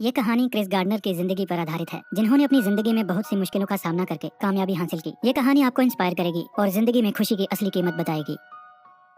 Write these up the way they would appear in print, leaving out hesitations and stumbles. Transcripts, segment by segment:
ये कहानी Chris gardener की जिंदगी पर आधारित है, जिन्होंने अपनी जिंदगी में बहुत सी मुश्किलों का सामना करके कामयाबी हासिल की। ये कहानी आपको इंस्पायर करेगी और जिंदगी में खुशी की असली कीमत बताएगी।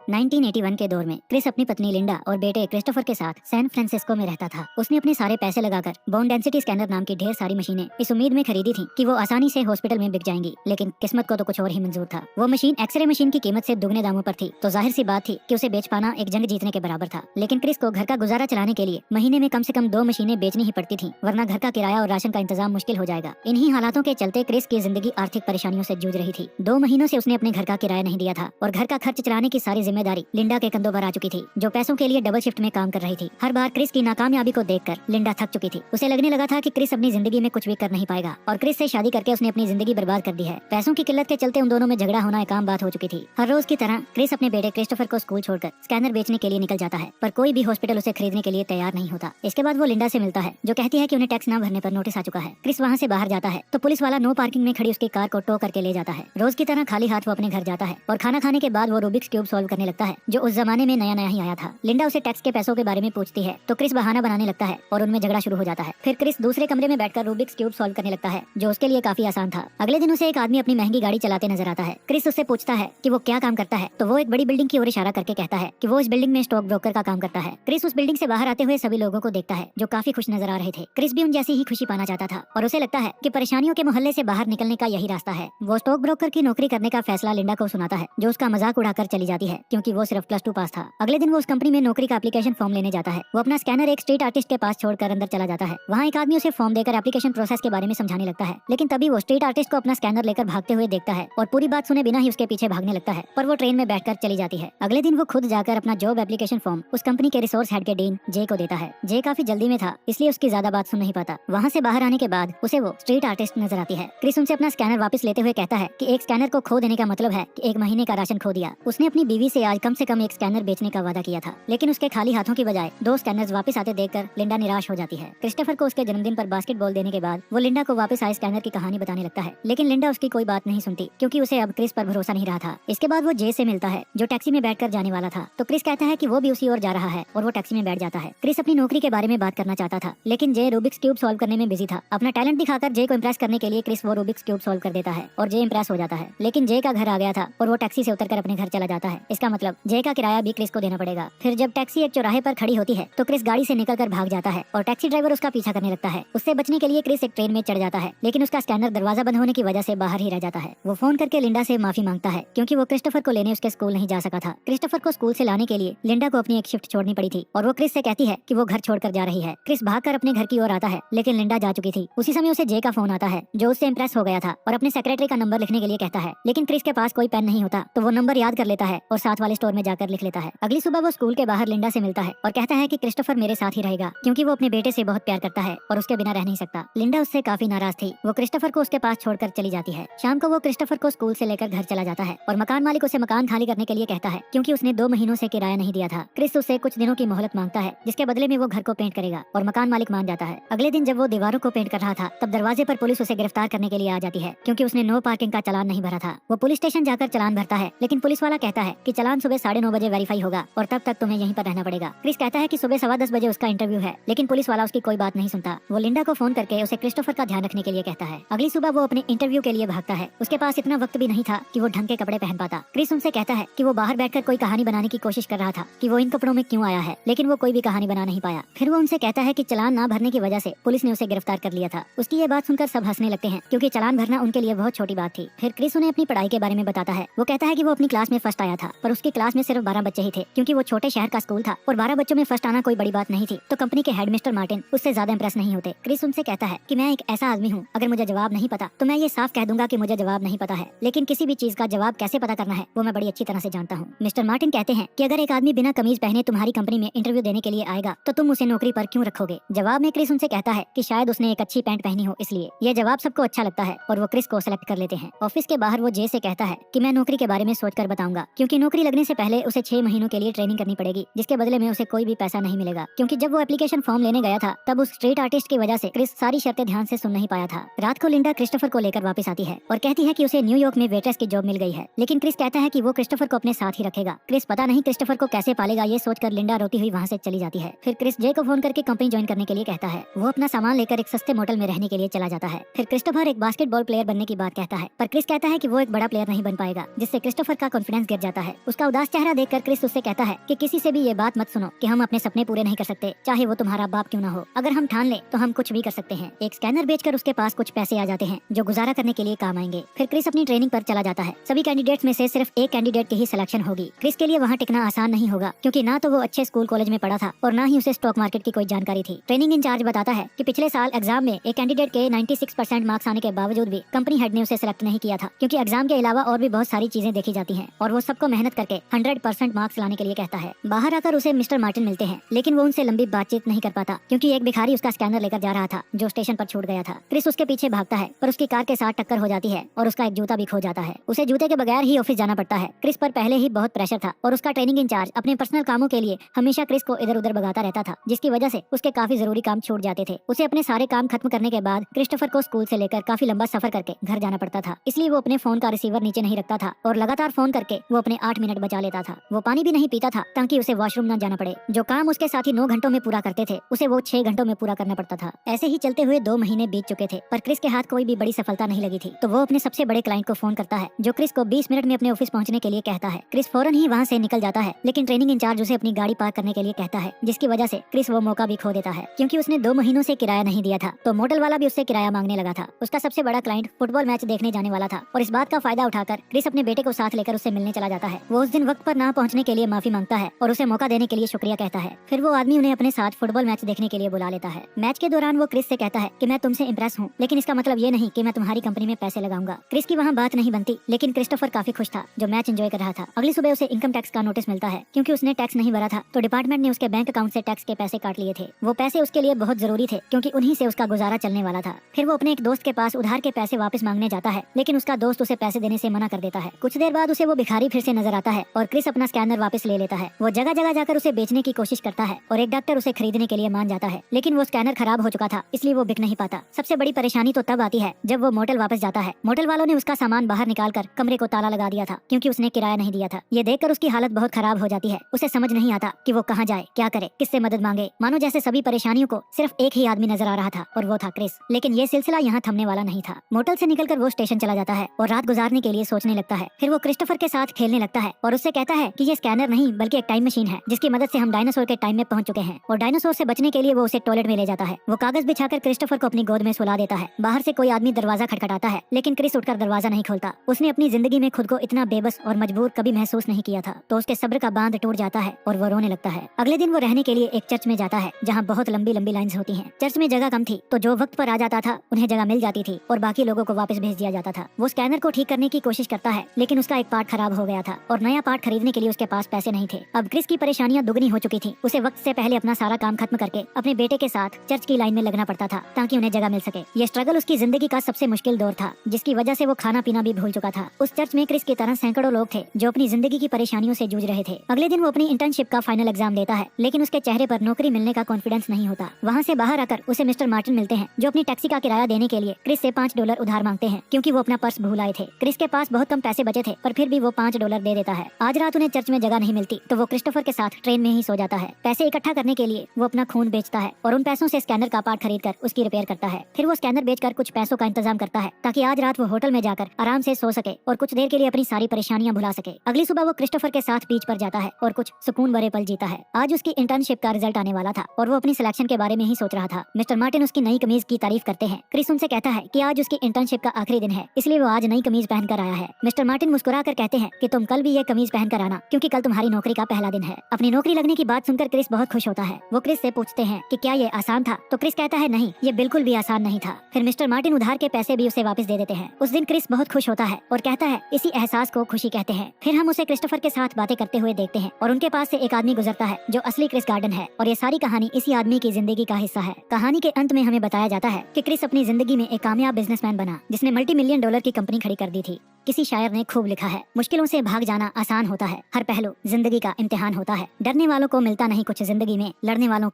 1981 के दौर में क्रिस अपनी पत्नी लिंडा और बेटे क्रिस्टोफर के साथ सैन फ्रांसिस्को में रहता था। उसने अपने सारे पैसे लगाकर बोन डेंसिटी स्कैनर नाम की ढेर सारी मशीनें इस उम्मीद में खरीदी थी कि वो आसानी से हॉस्पिटल में बिक जाएंगी, लेकिन किस्मत को तो कुछ और ही मंजूर था। वो मशीन एक्सरे मशीन की कीमत से दुगने दामों पर थी, तो जाहिर सी बात थी कि उसे बेच पाना एक जंग जीतने के बराबर था। लेकिन क्रिस को घर का गुजारा चलाने के लिए महीने में कम से कम 2 मशीनें बेचनी ही पड़ती थी, वरना घर का किराया और राशन का इंतजाम मुश्किल हो जाएगा। इन्हीं हालातों के चलते क्रिस की जिंदगी आर्थिक परेशानियों से जूझ रही थी। 2 महीनों से उसने अपने घर का किराया नहीं दिया था और घर का खर्च चलाने की सारी जिम्मेदारी लिंडा के कंधों पर आ चुकी थी, जो पैसों के लिए डबल शिफ्ट में काम कर रही थी। हर बार क्रिस की नाकामयाबी को देखकर लिंडा थक चुकी थी। उसे लगने लगा था कि क्रिस अपनी जिंदगी में कुछ भी कर नहीं पाएगा और क्रिस से शादी करके उसने अपनी जिंदगी बर्बाद कर दी है। पैसों की किल्लत के चलते उन दोनों में झगड़ा होना एक आम बात हो चुकी थी। हर रोज की तरह क्रिस अपने बेटे क्रिस्टोफर को स्कूल छोड़कर स्कैनर बेचने के लिए निकल जाता है, पर कोई भी हॉस्पिटल उसे खरीदने के लिए तैयार नहीं होता। इसके बाद वो लिंडा से मिलता है, जो कहती है कि उन्हें टैक्स न भरने पर नोटिस आ चुका है। क्रिस वहाँ से बाहर जाता है तो पुलिस वाला नो पार्किंग में खड़ी उसकी कार को टो करके ले जाता है। रोज की तरह खाली हाथ वो अपने घर जाता है और खाना खाने के बाद वो रूबिक्स क्यूब सॉल्व करने लगता है, जो उस जमाने में नया नया ही आया था। लिंडा उसे टैक्स के पैसों के बारे में पूछती है तो क्रिस बहाना बनाने लगता है और उनमें झगड़ा शुरू हो जाता है। फिर क्रिस दूसरे कमरे में बैठकर रूबिक्स क्यूब सॉल्व करने लगता है, जो उसके लिए काफी आसान था। अगले दिन उसे एक आदमी अपनी महंगी गाड़ी चलाते नजर आता है। क्रिस उससे पूछता है कि वो क्या काम करता है, तो वो एक बड़ी बिल्डिंग की ओर इशारा करके कहता है कि वो इस बिल्डिंग में स्टॉक ब्रोकर का काम करता है। क्रिस उस बिल्डिंग से बाहर आते हुए सभी लोगों को देखता है, जो काफी खुश नजर आ रहे थे। क्रिस भी उन जैसी ही खुशी पाना चाहता था और उसे लगता है कि परेशानियों के मोहल्ले से बाहर निकलने का यही रास्ता है। वो स्टॉक ब्रोकर की नौकरी करने का फैसला लिंडा को सुनाता है, जो उसका मजाक उड़ाकर चली जाती है क्योंकि वो सिर्फ +2 पास था। अगले दिन वो उस कंपनी में नौकरी का एप्लीकेशन फॉर्म लेने जाता है। वो अपना स्कैनर एक स्ट्रीट आर्टिस्ट के पास छोड़कर अंदर चला जाता है। वहाँ एक आदमी उसे फॉर्म देकर एप्लीकेशन प्रोसेस के बारे में समझाने लगता है, लेकिन तभी वो स्ट्रीट आर्टिस्ट को अपना स्कैनर लेकर भागते हुए देखता है और पूरी बात सुने बिना ही उसके पीछे भागने लगता है, पर वो ट्रेन में बैठकर चली जाती है। अगले दिन वो खुद जाकर अपना जॉब एप्लीकेशन फॉर्म उस कंपनी के रिसोर्स हेड के डीन जे को देता है। जे काफी जल्दी में था, इसलिए उसकी ज्यादा बात सुन नहीं पाता। वहाँ से बाहर आने के बाद उसे वो स्ट्रीट आर्टिस्ट नजर आती है। क्रिस उनसे अपना स्कैनर वापस लेते हुए कहता है कि एक स्कैनर को खो देने का मतलब है कि 1 महीने का राशन खो दिया। उसने अपनी बीवी से आज कम से कम एक स्कैनर बेचने का वादा किया था, लेकिन उसके खाली हाथों की बजाय 2 स्कैनर्स वापस आते देखकर लिंडा निराश हो जाती है। क्रिस्टोफर को उसके जन्मदिन पर बास्केटबॉल देने के बाद वो लिंडा को वापस आए स्कैनर की कहानी बताने लगता है, लेकिन लिंडा उसकी कोई बात नहीं सुनती क्योंकि उसे अब क्रिस पर भरोसा नहीं रहा था। इसके बाद वो जे से मिलता है, जो टैक्सी में बैठकर जाने वाला था, तो क्रिस कहता है कि वो भी उसी ओर जा रहा है और वो टैक्सी में बैठ जाता है। क्रिस अपनी नौकरी के बारे में बात करना चाहता था, लेकिन जे रूबिक्स क्यूब सॉल्व करने में बिजी था। अपना टैलेंट दिखाकर जे को इम्प्रेस करने के लिए क्रिस वो रूबिक्स क्यूब सॉल्व कर देता है और जे इम्प्रेस हो जाता है। लेकिन जे का घर आ गया था और वो टैक्सी से उतरकर अपने घर चला जाता है। इसका मतलब जे का किराया भी क्रिस को देना पड़ेगा। फिर जब टैक्सी एक चौराहे पर खड़ी होती है तो क्रिस गाड़ी से निकलकर भाग जाता है और टैक्सी ड्राइवर उसका पीछा करने लगता है। उससे बचने के लिए क्रिस एक ट्रेन में चढ़ जाता है, लेकिन उसका स्कैनर दरवाजा बंद होने की वजह से बाहर ही रह जाता है। वो फोन करके लिंडा से माफी मांगता है क्योंकि वो क्रिस्टोफर को लेने उसके स्कूल नहीं जा सका था। क्रिस्टोफर को स्कूल से लाने के लिए लिंडा को अपनी एक शिफ्ट छोड़नी पड़ी थी और वो क्रिस से कहती है कि वो घर छोड़कर जा रही है। क्रिस भागकर अपने घर की ओर आता है, लेकिन लिंडा जा चुकी थी। उसी समय उसे जे का फोन आता है, जो उससे इम्प्रेस हो गया था और अपने सेक्रेटरी का नंबर लिखने के लिए कहता है, लेकिन क्रिस के पास कोई पेन नहीं होता, तो वो नंबर याद कर लेता है और साथ वाले स्टोर में जाकर लिख लेता है। अगली सुबह वो स्कूल के बाहर लिंडा से मिलता है और कहता है कि क्रिस्टोफर मेरे साथ ही रहेगा क्योंकि वो अपने बेटे से बहुत प्यार करता है और उसके बिना रह नहीं सकता। लिंडा उससे काफी नाराज थी। वो क्रिस्टोफर को उसके पास छोड़कर चली जाती है। शाम को वो क्रिस्टोफर को स्कूल से लेकर घर चला जाता है और मकान मालिक उसे मकान खाली करने के लिए कहता है क्योंकि उसने 2 महीनों से किराया नहीं दिया था। क्रिस उससे कुछ दिनों की मोहलत मांगता है, जिसके बदले में वो घर को पेंट करेगा और मकान मालिक मान जाता है। अगले दिन जब वो दीवारों को पेंट कर रहा था, तब दरवाजे पर पुलिस उसे गिरफ्तार करने के लिए आ जाती है क्योंकि उसने नो पार्किंग का चालान नहीं भरा था। वो पुलिस स्टेशन जाकर चालान भरता है, लेकिन पुलिस वाला कहता है कि चालान सुबह 9:30 बजे वेरीफाई होगा और तब तक तुम्हें यहीं पर रहना पड़ेगा। क्रिस कहता है कि सुबह 10:15 बजे उसका इंटरव्यू है, लेकिन पुलिस वाला उसकी कोई बात नहीं सुनता। वो लिंडा को फोन करके उसे क्रिस्टोफर का ध्यान रखने के लिए कहता है। अगली सुबह वो अपने इंटरव्यू के लिए भागता है। उसके पास इतना वक्त भी नहीं था कि वो ढंग के कपड़े पहन पाता। क्रिस उनसे कहता है कि वो बाहर बैठकर कोई कहानी बनाने की कोशिश कर रहा था कि वो इन कपड़ों में क्यों आया है, लेकिन वो कोई भी कहानी बना नहीं पाया। फिर वो उनसे कहता है कि चालान ना भरने की वजह से पुलिस ने उसे गिरफ्तार कर लिया था। उसकी ये बात सुनकर सब हंसने लगते हैं क्योंकि चालान भरना उनके लिए बहुत छोटी बात थी। फिर क्रिस उन्हें अपनी पढ़ाई के बारे में बताता है। वो कहता है कि वो अपनी क्लास में फर्स्ट आया था, पर उसकी क्लास में सिर्फ 12 बच्चे ही थे क्योंकि वो छोटे शहर का स्कूल था और 12 बच्चों में फर्स्ट आना कोई बड़ी बात नहीं थी, तो कंपनी के हेड मिस्टर मार्टिन उससे ज्यादा इंप्रेस नहीं होते। क्रिस उनसे कहता है कि मैं एक ऐसा आदमी हूँ, अगर मुझे जवाब नहीं पता तो मैं ये साफ कह दूंगा कि मुझे जवाब नहीं पता है, लेकिन किसी भी चीज का जवाब कैसे पता करना है वो मैं बड़ी अच्छी तरह से जानता हूँ। मिस्टर मार्टिन कहते हैं कि अगर एक आदमी बिना कमीज पहने तुम्हारी कंपनी में इंटरव्यू देने के लिए आएगा तो तुम उसे नौकरी पर क्यों रखोगे। जवाब में क्रिस उनसे कहता है कि शायद उसने एक अच्छी पैंट पहनी हो इसलिए। यह जवाब सबको अच्छा लगता है और वो क्रिस को सेलेक्ट कर लेते हैं। ऑफिस के बाहर वो जे से कहता है कि मैं नौकरी के बारे में सोचकर बताऊंगा क्योंकि नौकरी लगने से पहले उसे 6 महीनों के लिए ट्रेनिंग करनी पड़ेगी, जिसके बदले में उसे कोई भी पैसा नहीं मिलेगा, क्योंकि जब वो एप्लीकेशन फॉर्म लेने गया था तब उस स्ट्रीट आर्टिस्ट की वजह से क्रिस सारी शर्तें ध्यान से सुन नहीं पाया था। रात को लिंडा क्रिस्टोफर को लेकर वापस आती है और कहती है कि उसे न्यूयॉर्क में वेट्रेस की जॉब मिल गई है, लेकिन क्रिस कहता है कि वो क्रिस्टोफर को अपने साथ ही रखेगा। क्रिस पता नहीं क्रिस्टोफर को कैसे पालेगा ये सोचकर लिंडा रोती हुई वहाँ से चली जाती है। फिर क्रिस जे को फोन करके कंपनी ज्वाइन करने के लिए कहता है। वो अपना सामान लेकर एक सस्ते मोटल में रहने के लिए चला जाता है। फिर क्रिस्टोफर एक बास्केटबॉल प्लेयर बनने की बात कहता है, पर क्रिस कहता है कि वो एक बड़ा प्लेयर नहीं बन पाएगा, जिससे क्रिस्टोफर का कॉन्फिडेंस गिर जाता है। उसका उदास चेहरा देखकर क्रिस उससे कहता है कि किसी से भी ये बात मत सुनो कि हम अपने सपने पूरे नहीं कर सकते, चाहे वो तुम्हारा बाप क्यों ना हो। अगर हम ठान ले तो हम कुछ भी कर सकते हैं। एक स्कैनर बेचकर उसके पास कुछ पैसे आ जाते हैं जो गुजारा करने के लिए काम आएंगे। फिर क्रिस अपनी ट्रेनिंग पर चला जाता है। सभी कैंडिडेट्स में से सिर्फ एक कैंडिडेट की ही सिलेक्शन होगी। क्रिस के लिए वहाँ टिकना आसान नहीं होगा, क्योंकि ना तो वो अच्छे स्कूल कॉलेज में पढ़ा था और ना ही उसे स्टॉक मार्केट की कोई जानकारी थी। ट्रेनिंग इंचार्ज बताता है कि पिछले साल एग्जाम में एक कैंडिडेट के 96% मार्क्स आने के बावजूद भी कंपनी हेड ने उसे सिलेक्ट नहीं किया था, क्योंकि एग्जाम के अलावा और भी बहुत सारी चीजें देखी जाती हैं और वो सबको मेहनत करके 100% मार्क्स लाने के लिए कहता है। बाहर आकर उसे मिस्टर मार्टिन मिलते हैं, लेकिन वो उनसे लंबी बातचीत नहीं कर पाता, क्योंकि एक भिखारी उसका स्कैनर लेकर जा रहा था जो स्टेशन पर छूट गया था। क्रिस उसके पीछे भागता है, पर उसकी कार के साथ टक्कर हो जाती है और उसका एक जूता भी खो जाता है। उसे जूते के बगैर ही ऑफिस जाना पड़ता है। क्रिस पर पहले ही बहुत प्रेशर था और उसका ट्रेनिंग इंचार्ज अपने पर्सनल कामों के लिए हमेशा क्रिस को इधर उधर भगाता रहता था, जिसकी वजह से उसके काफी जरूरी काम छूट जाते थे। उसे अपने सारे काम खत्म करने के बाद क्रिस्टोफर को स्कूल से लेकर काफी लंबा सफर करके घर जाना पड़ता था, इसलिए वो अपने फोन का रिसीवर नीचे नहीं रखता था और लगातार फोन करके वो अपने 8 मिनट बचा लेता था। वो पानी भी नहीं पीता था ताकि उसे वॉशरूम न जाना पड़े। जो काम उसके साथी 9 घंटों में पूरा करते थे उसे वो 6 घंटों में पूरा करना पड़ता था। ऐसे ही चलते हुए 2 महीने बीत चुके थे, पर क्रिस के हाथ कोई भी बड़ी सफलता नहीं लगी थी। तो वो अपने सबसे बड़े क्लाइंट को फोन करता है, जो क्रिस को 20 मिनट में अपने ऑफिस पहुंचने के लिए कहता है। क्रिस फौरन ही वहाँ से निकल जाता है, लेकिन ट्रेनिंग इंचार्ज उसे अपनी गाड़ी पार्क करने के लिए कहता है, जिसकी वजह से क्रिस वो मौका भी खो देता है, क्योंकि उसने 2 महीनों से किराया नहीं दिया था। तो मोटल वाला भी उससे किराया मांगने लगा था। उसका सबसे बड़ा क्लाइंट फुटबॉल मैच देखने जाने वाला था और इस बात का फायदा उठाकर क्रिस अपने बेटे को साथ लेकर उससे मिलने चला जाता है। वो उस दिन वक्त पर ना पहुंचने के लिए माफी मांगता है और उसे मौका देने के लिए शुक्रिया कहता है। फिर वो आदमी उन्हें अपने साथ फुटबॉल मैच देखने के लिए बुला लेता है। मैच के दौरान वो क्रिस से कहता है कि मैं तुमसे इम्प्रेस हूँ, लेकिन इसका मतलब ये नहीं कि मैं तुम्हारी कंपनी में पैसे लगाऊंगा। क्रिस की वहाँ बात नहीं बनती, लेकिन क्रिस्टोफर काफी खुश था जो मैच एंजॉय कर रहा था। अगली सुबह उसे इनकम टैक्स का नोटिस मिलता है, क्योंकि उसने टैक्स नहीं भरा था तो डिपार्टमेंट ने उसके बैंक अकाउंट से टैक्स के पैसे काट लिए थे। वो पैसे उसके लिए बहुत जरूरी थे, क्योंकि उन्हीं से उसका गुजारा चलने वाला था। फिर वो अपने एक दोस्त के पास उधार के पैसे वापस मांगने जाता है, लेकिन उसका दोस्त उसे पैसे देने से मना कर देता है। कुछ देर बाद उसे वो भिखारी फिर से नजर आता है और क्रिस अपना स्कैनर वापस ले लेता है। वो जगह जगह जाकर उसे बेचने की कोशिश करता है और एक डॉक्टर उसे खरीदने के लिए मान जाता है, लेकिन वो स्कैनर खराब हो चुका था, इसलिए वो बिक नहीं पाता। सबसे बड़ी परेशानी तो तब आती है जब वो मोटल वापस जाता है। मोटल वालों ने उसका सामान बाहर निकालकर कमरे को ताला लगा दिया था, क्योंकि उसने किराया नहीं दिया था। ये देखकर उसकी हालत बहुत खराब हो जाती है। उसे समझ नहीं आता कि वो कहाँ जाए, क्या करे, किससे मदद मांगे। मानो जैसे सभी परेशानियों को सिर्फ एक ही आदमी नजर आ रहा था और वो था क्रिस। लेकिन ये सिलसिला यहाँ थमने वाला नहीं था। मोटल से निकलकर वो स्टेशन चला जाता है और रात गुजारने के लिए सोचने लगता है। फिर वो क्रिस्टोफर के साथ खेलने लगता है और उससे कहता है कि ये स्कैनर नहीं बल्कि एक टाइम मशीन है, जिसकी मदद से हम डायनासोर के टाइम में पहुंच चुके हैं। और डायनासोर से बचने के लिए वो उसे टॉयलेट में ले जाता है। वो कागज बिछाकर क्रिस्टोफर को अपनी गोद में सुला देता है। बाहर से कोई आदमी दरवाजा खटखटाता है, लेकिन क्रिस उठकर दरवाजा नहीं खोलता। उसने अपनी जिंदगी में खुद को इतना बेबस और मजबूर कभी महसूस नहीं किया था। तो उसके सब्र का बांध टूट जाता है और वो रोने लगता है। अगले दिन वो रहने के लिए एक चर्च में जाता है, जहाँ बहुत लंबी लंबी लाइन्स होती हैं। चर्च में जगह कम थी, तो जो वक्त पर आ जाता था उन्हें जगह मिल जाती थी और बाकी लोगों को वापस भेज दिया जाता था। वो स्कैनर को ठीक करने की कोशिश करता है, लेकिन उसका एक पार्ट खराब हो गया था और नया पार्ट खरीदने के लिए उसके पास पैसे नहीं थे। अब क्रिस की परेशानियां दुगनी हो चुकी थी। उसे वक्त से पहले अपना सारा काम खत्म करके अपने बेटे के साथ चर्च की लाइन में लगना पड़ता था ताकि उन्हें जगह मिल सके। ये स्ट्रगल उसकी जिंदगी का सबसे मुश्किल दौर था, जिसकी वजह से वो खाना पीना भी भूल चुका था। उस चर्च में क्रिस की तरह सैकड़ों लोग थे जो अपनी जिंदगी की परेशानियों से जूझ रहे थे। अगले दिन वो अपनी इंटर्नशिप का फाइनल एग्जाम देता है, लेकिन उसके चेहरे पर नौकरी मिलने का कॉन्फिडेंस नहीं होता। वहाँ से बाहर आकर उसे मिस्टर मार्टिन मिलते हैं, जो अपनी टैक्सी का किराया देने के लिए क्रिस से $5 उधार मांगते हैं, क्योंकि वो अपना पर्स भूल आए थे। क्रिस के पास बहुत कम पैसे बचे थे, पर फिर भी वो $5 दे देता है। आज रात उन्हें चर्च में जगह नहीं मिलती, तो वो क्रिस्टोफर के साथ ट्रेन में ही सो जाता है। पैसे इकट्ठा करने के लिए वो अपना खून बेचता है और उन पैसों से स्कैनर का पार्ट खरीद कर उसकी रिपेयर करता है। फिर वो स्कैनर बेचकर कुछ पैसों का इंतजाम करता है, ताकि आज रात वो होटल में जाकर आराम से सो सके और कुछ देर के लिए अपनी सारी परेशानियां भुला सके। अगली सुबह वो क्रिस्टोफर के साथ बीच पर जाता है और कुछ सुकून भरे पल जीता है। आज उसकी इंटर्नशिप का रिजल्ट आने वाला था और वो अपनी सिलेक्शन के बारे में ही सोच रहा था। मिस्टर मार्टिन उसकी नई कमीज की तारीफ करते हैं। क्रिस उनसे कहता है कि आज उसकी इंटर्नशिप का आखिरी दिन है, इसलिए वो आज नई कमीज पहनकर आया है। मिस्टर मार्टिन मुस्कुराकर कहते हैं कि तुम कल भी ये कमीज पहनकर आना, क्योंकि कल तुम्हारी नौकरी का पहला दिन है। अपनी नौकरी लगने की बात सुनकर क्रिस बहुत खुश होता है। वो क्रिस से पूछते हैं कि क्या ये आसान था, तो क्रिस कहता है नहीं, ये बिल्कुल भी आसान नहीं था। फिर मिस्टर मार्टिन उधार के पैसे भी उसे वापस दे देते हैं। उस दिन क्रिस बहुत खुश होता है और कहता है इसी एहसास को खुशी कहते हैं। फिर हम उसे क्रिस्टोफर के साथ बातें करते हुए देखते हैं और उनके पास से एक आदमी गुजरता है जो असली क्रिस गार्डन है, और ये सारी कहानी इसी आदमी की जिंदगी का हिस्सा है। कहानी के अंत में हमें बताया जाता है कि क्रिस अपनी जिंदगी में एक कामयाब बिजनेसमैन बना, जिसने $multi-million की कंपनी खड़ी कर दी थी। किसी शायर ने खूब लिखा है, मुश्किलों से भाग जाना आसान होता है, हर पहलू जिंदगी का इम्तिहान होता है। डरने वालों को मिलता नहीं कुछ जिंदगी में, लड़ने वालों